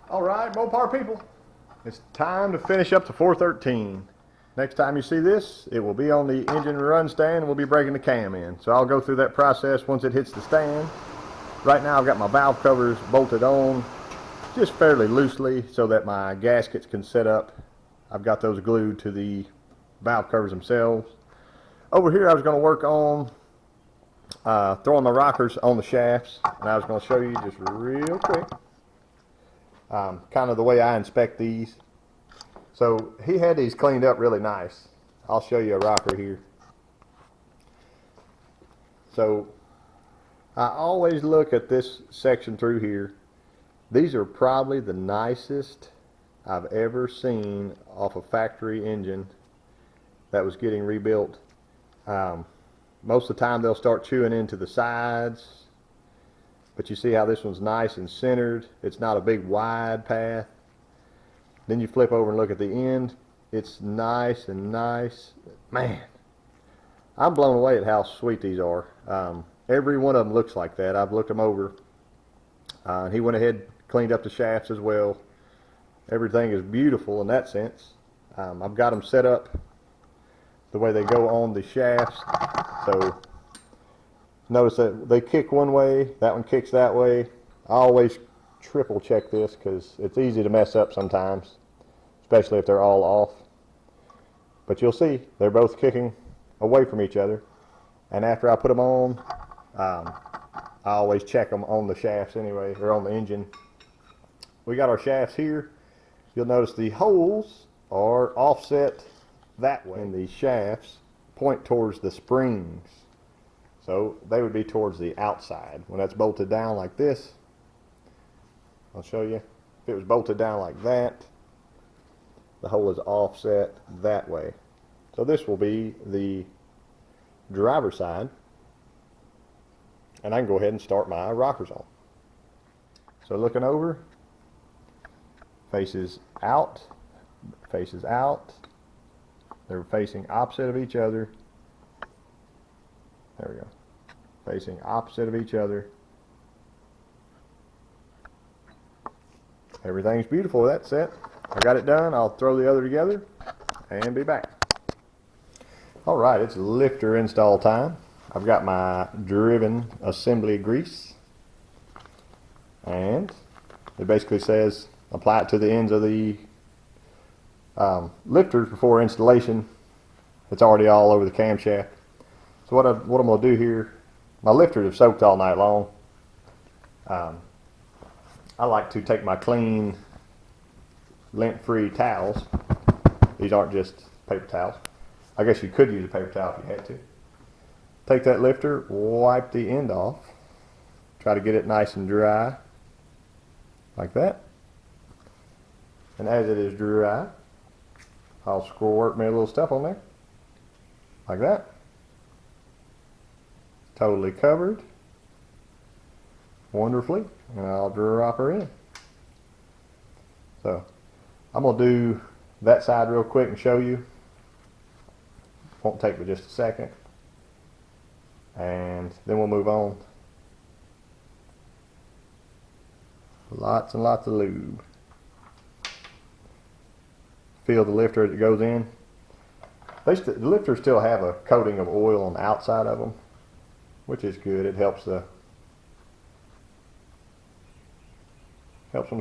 Alright, Mopar people, it's time to finish up the 413. Next time you see this, it will be on the engine run stand and we'll be breaking the cam in. So I'll go through that process once it hits the stand. Right now I've got my valve covers bolted on just fairly loosely so that my gaskets can set up. I've got those glued to the valve covers themselves. Over here I was going to work on throwing my rockers on the shafts, and I was going to show you just real quick kind of the way I inspect these. So he had these cleaned up really nice. I'll show you a rocker here. So I always look at this section through here. These are probably the nicest I've ever seen off a factory engine that was getting rebuilt. Most of the time they'll start chewing into the sides, but you see how this one's nice and centered. It's not a big wide path. Then you flip over and look at the end. It's nice and nice. Man, I'm blown away at how sweet these are. Every one of them looks like that. I've looked them over. He went ahead, cleaned up the shafts as well. Everything is beautiful in that sense. I've got them set up the way they go on the shafts. So notice that they kick one way, that one kicks that way. I always triple check this because it's easy to mess up sometimes, especially if they're all off. But you'll see they're both kicking away from each other. And after I put them on, I always check them on the shafts anyway, or on the engine. We got our shafts here. You'll notice the holes are offset that way, and the shafts point towards the springs. So they would be towards the outside. When that's bolted down like this, I'll show you. If it was bolted down like that, the hole is offset that way. So this will be the driver's side, and I can go ahead and start my rockers on. So looking over, faces out, faces out. They're facing opposite of each other. There we go. Facing opposite of each other. Everything's beautiful with that set. I got it done. I'll throw the other together and be back. Alright, it's lifter install time. I've got my driven assembly grease, and it basically says apply it to the ends of the lifters before installation. It's already all over the camshaft. So what I'm going to do here, my lifters have soaked all night long. I like to take my clean, lint-free towels. These aren't just paper towels. I guess you could use a paper towel if you had to. Take that lifter, wipe the end off. Try to get it nice and dry, like that. And as it is dry, I'll squirt me a little stuff on there, like that. Totally covered wonderfully, and I'll drop her in. So I'm going to do that side real quick and show you. Won't take but just a second, and then we'll move on. Lots and lots of lube. Feel the lifter as it goes in. The lifters still have a coating of oil on the outside of them, which is good. It helps them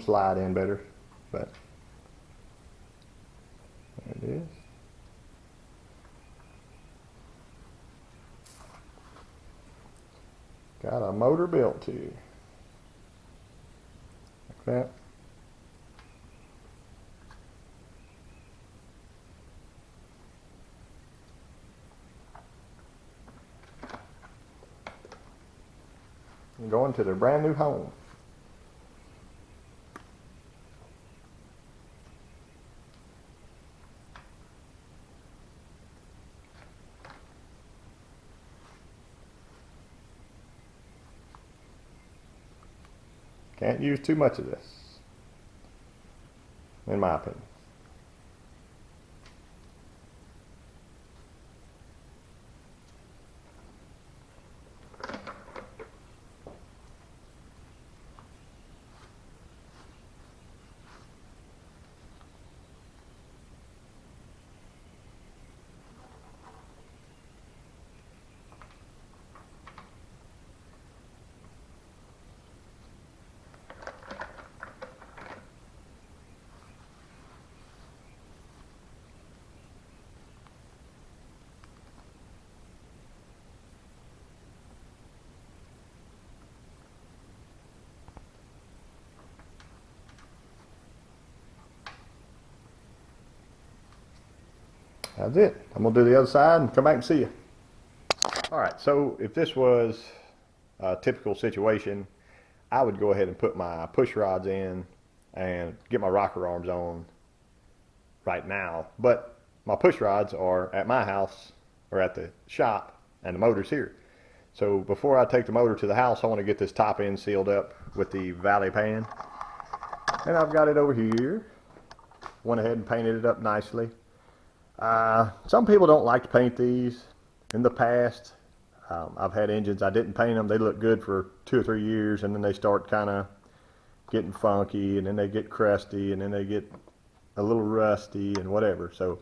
slide in better. But there it is. Got a motor built too, like that. And going to their brand new home. Can't use too much of this, in my opinion. That's it. I'm gonna do the other side and come back and see you. All right, so if this was a typical situation, I would go ahead and put my push rods in and get my rocker arms on right now. But my push rods are at my house or at the shop, and the motor's here. So before I take the motor to the house, I want to get this top end sealed up with the valley pan. And I've got it over here. Went ahead and painted it up nicely. Some people don't like to paint these. In the past, I've had engines, I didn't paint them. They look good for 2 or 3 years, and then they start kind of getting funky, and then they get crusty, and then they get a little rusty and whatever. So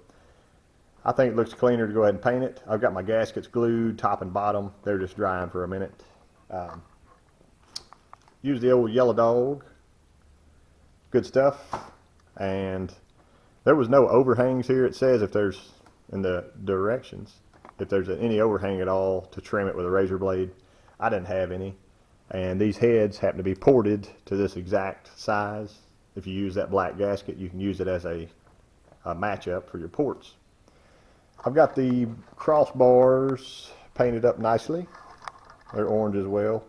I think it looks cleaner to go ahead and paint it. I've got my gaskets glued top and bottom. They're just drying for a minute. Use the old yellow dog. Good stuff. And there was no overhangs here. It says if there's, in the directions, if there's any overhang at all, to trim it with a razor blade. I didn't have any. And these heads happen to be ported to this exact size. If you use that black gasket, you can use it as a matchup for your ports. I've got the crossbars painted up nicely. They're orange as well.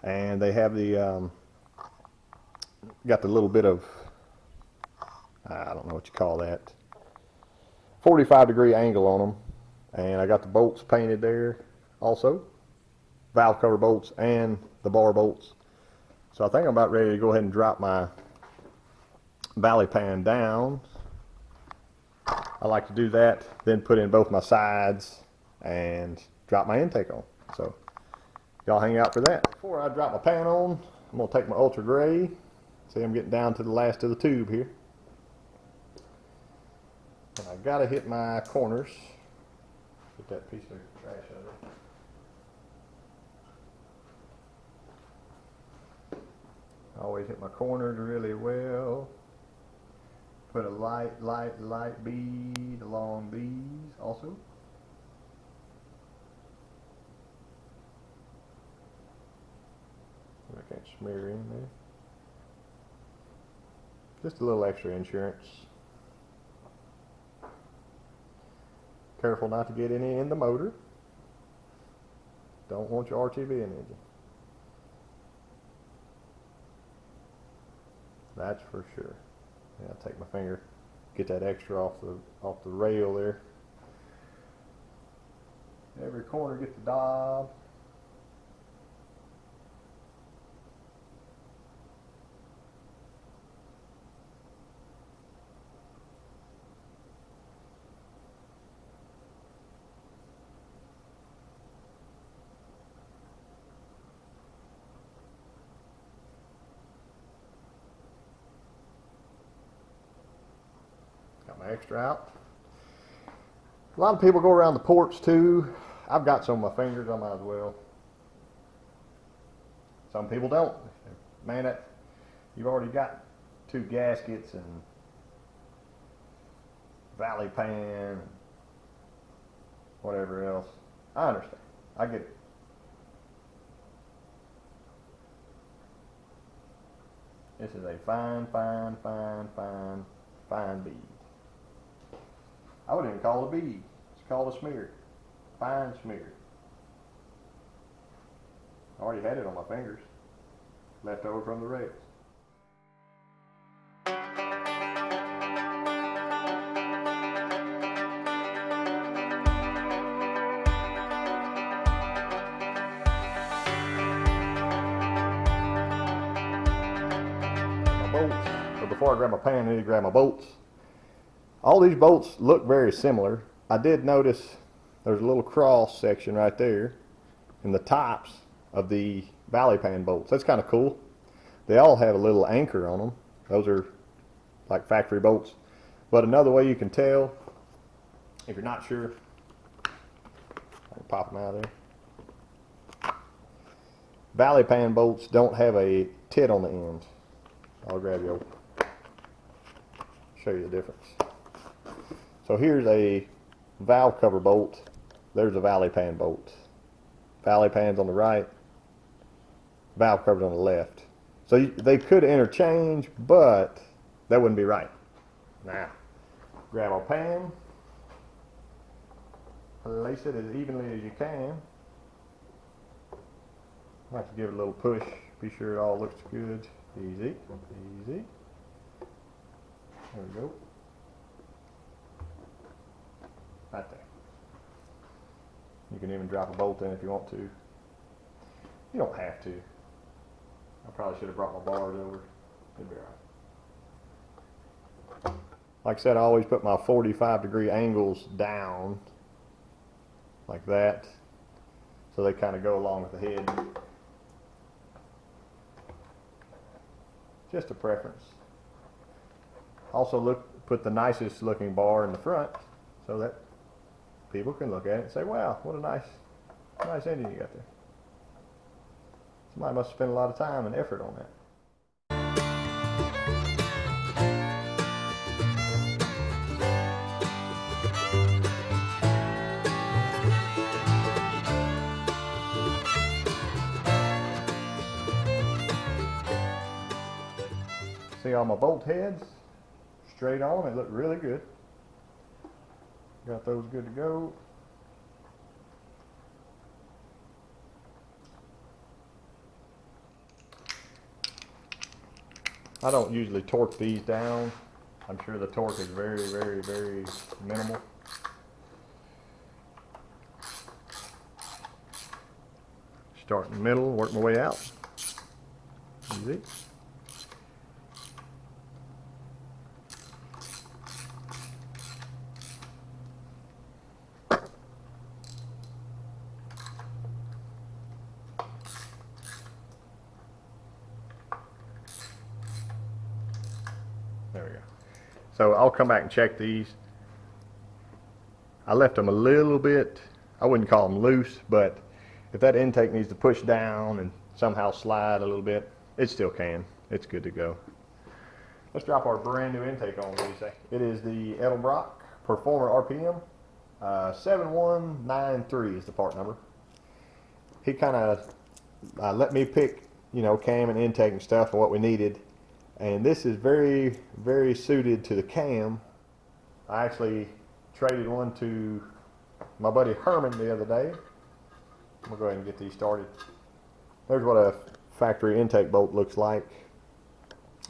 And they have the, got the little bit of, I don't know what you call that, 45-degree angle on them. And I got the bolts painted there also, valve cover bolts and the bar bolts. So I think I'm about ready to go ahead and drop my valley pan down. I like to do that, then put in both my sides and drop my intake on. So y'all hang out for that. Before I drop my pan on, I'm going to take my ultra gray. See, I'm getting down to the last of the tube here. And I got to hit my corners. Get that piece of trash out of there. Always hit my corners really well. Put a light bead along these also. I can't smear in there. Just a little extra insurance. Careful not to get any in the motor. Don't want your RTV in the engine. That's for sure. Yeah, I'll take my finger, get that extra off the rail there. Every corner get the daub. Got my extra out. A lot of people go around the ports too. I've got some of my fingers, I might as well. Some people don't. Man, you've already got 2 gaskets and valley pan and whatever else. I understand. I get it. This is a fine bead. I wouldn't even call it a bead. It's called a smear. Fine smear. I already had it on my fingers. Left over from the rails. My bolts. But before I grab my pan, I need to grab my bolts. All these bolts look very similar. I did notice there's a little cross section right there in the tops of the valley pan bolts. That's kind of cool. They all have a little anchor on them. Those are like factory bolts. But another way you can tell, if you're not sure, I can pop them out of there. Valley pan bolts don't have a tit on the end. I'll grab you, show you the difference. So here's a valve cover bolt. There's a valley pan bolt. Valley pan's on the right, valve cover's on the left. So they could interchange, but that wouldn't be right. Now, grab our pan, place it as evenly as you can. I like to give it a little push, be sure it all looks good. Easy, easy. There we go. Right there. You can even drop a bolt in if you want to. You don't have to. I probably should have brought my bars over. It'd be alright. Like I said, I always put my 45-degree angles down like that, so they kind of go along with the head. Just a preference. Also put the nicest looking bar in the front so that people can look at it and say, wow, what a nice engine you got there. Somebody must have spent a lot of time and effort on that. See all my bolt heads straight on, they look really good. Got those good to go. I don't usually torque these down. I'm sure the torque is very, very, very minimal. Start in the middle, work my way out. Easy. There we go. So I'll come back and check these. I left them a little bit, I wouldn't call them loose, but if that intake needs to push down and somehow slide a little bit, it still can. It's good to go. Let's drop our brand new intake on, what do you say? It is the Edelbrock Performer RPM. 7193 is the part number. He kind of let me pick, you know, cam and intake and stuff and what we needed. And this is very, very suited to the cam. I actually traded one to my buddy Herman the other day. I'm gonna go ahead and get these started. There's what a factory intake bolt looks like.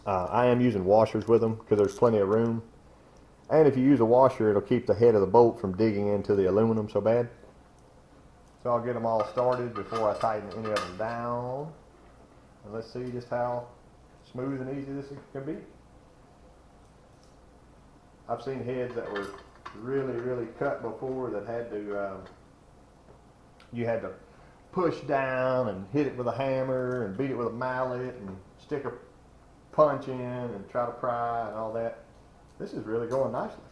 I am using washers with them because there's plenty of room. And if you use a washer, it'll keep the head of the bolt from digging into the aluminum so bad. So I'll get them all started before I tighten any of them down. And let's see just how smooth and easy this can be. I've seen heads that were really, really cut before that had to, you had to push down and hit it with a hammer and beat it with a mallet and stick a punch in and try to pry and all that. This is really going nicely.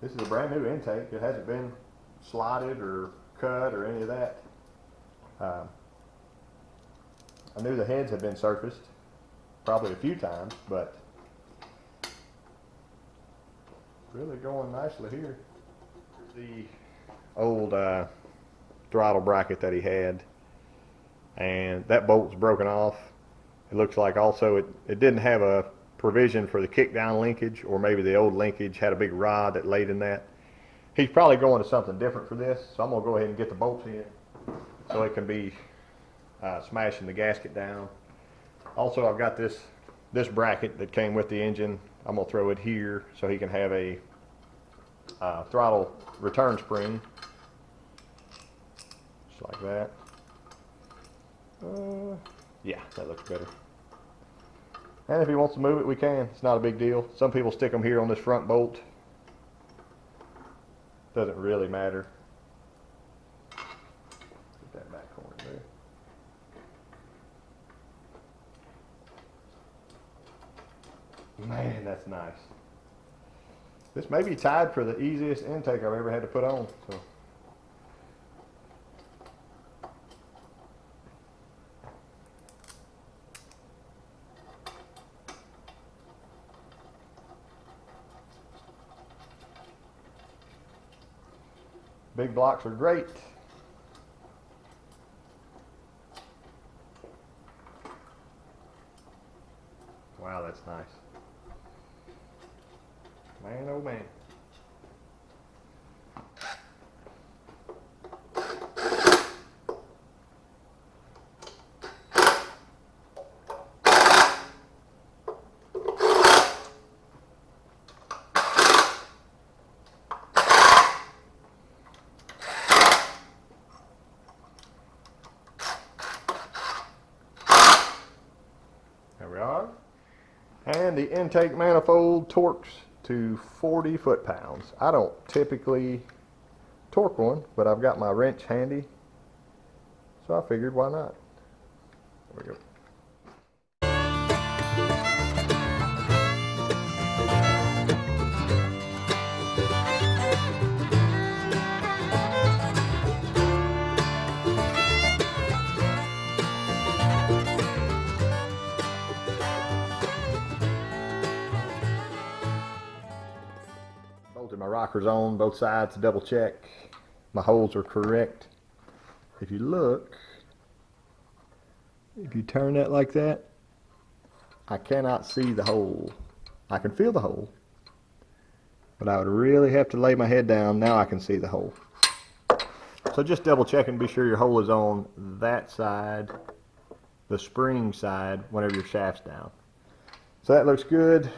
This is a brand new intake. It hasn't been slotted or cut or any of that. I knew the heads had been surfaced probably a few times, but really going nicely here. The old throttle bracket that he had, and that bolt's broken off. It looks like also it didn't have a provision for the kick down linkage, or maybe the old linkage had a big rod that laid in that. He's probably going to something different for this, so I'm going to go ahead and get the bolts in so it can be smashing the gasket down. Also, I've got this bracket that came with the engine. I'm going to throw it here so he can have a throttle return spring, just like that. Yeah, that looks better. And if he wants to move it, we can. It's not a big deal. Some people stick them here on this front bolt. Doesn't really matter. Get that back corner there. Man, that's nice. This may be tied for the easiest intake I've ever had to put on. So. Big blocks are great. Wow, that's nice. Man, oh man. And the intake manifold torques to 40 foot-pounds. I don't typically torque one, but I've got my wrench handy, so I figured why not. There we go. Bolted my rockers on both sides to double check my holes are correct. If you look, if you turn that like that, I cannot see the hole. I can feel the hole, but I would really have to lay my head down. Now I can see the hole. So just double check and be sure your hole is on that side, the spring side, whenever your shaft's down. So that looks good.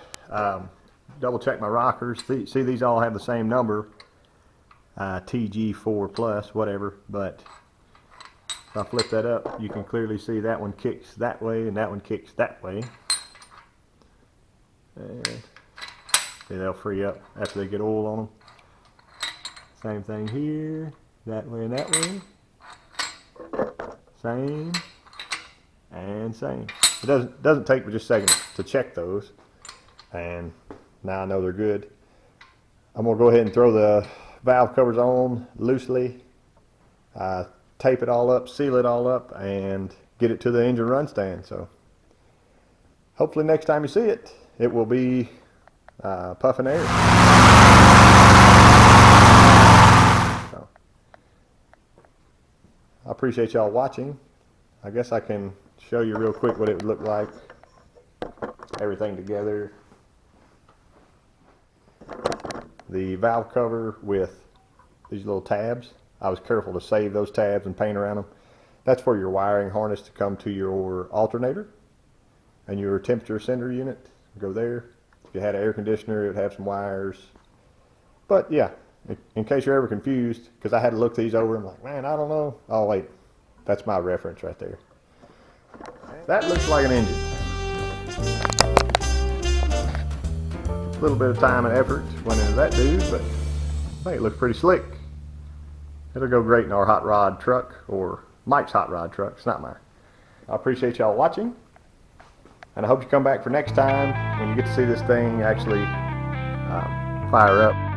Double check my rockers. See, these all have the same number, TG4 plus, whatever, but if I flip that up, you can clearly see that one kicks that way and that one kicks that way. And see, they'll free up after they get oil on them. Same thing here, that way and that way. Same and same. It doesn't take but just a second to check those, and now I know they're good. I'm going to go ahead and throw the valve covers on loosely, tape it all up, seal it all up, and get it to the engine run stand. So hopefully next time you see it, it will be puffing air. So, I appreciate y'all watching. I guess I can show you real quick what it would look like, everything together. The valve cover with these little tabs, I was careful to save those tabs and paint around them. That's for your wiring harness to come to your alternator, and your temperature sender unit go there. If you had an air conditioner, it would have some wires. But yeah, in case you're ever confused, because I had to look these over, I'm like, man, I don't know. Oh wait, that's my reference right there. That looks like an engine. A little bit of time and effort went into that dude, but I think it looks pretty slick. It'll go great in our hot rod truck, or Mike's hot rod truck. It's not mine. I appreciate y'all watching, and I hope you come back for next time when you get to see this thing actually fire up.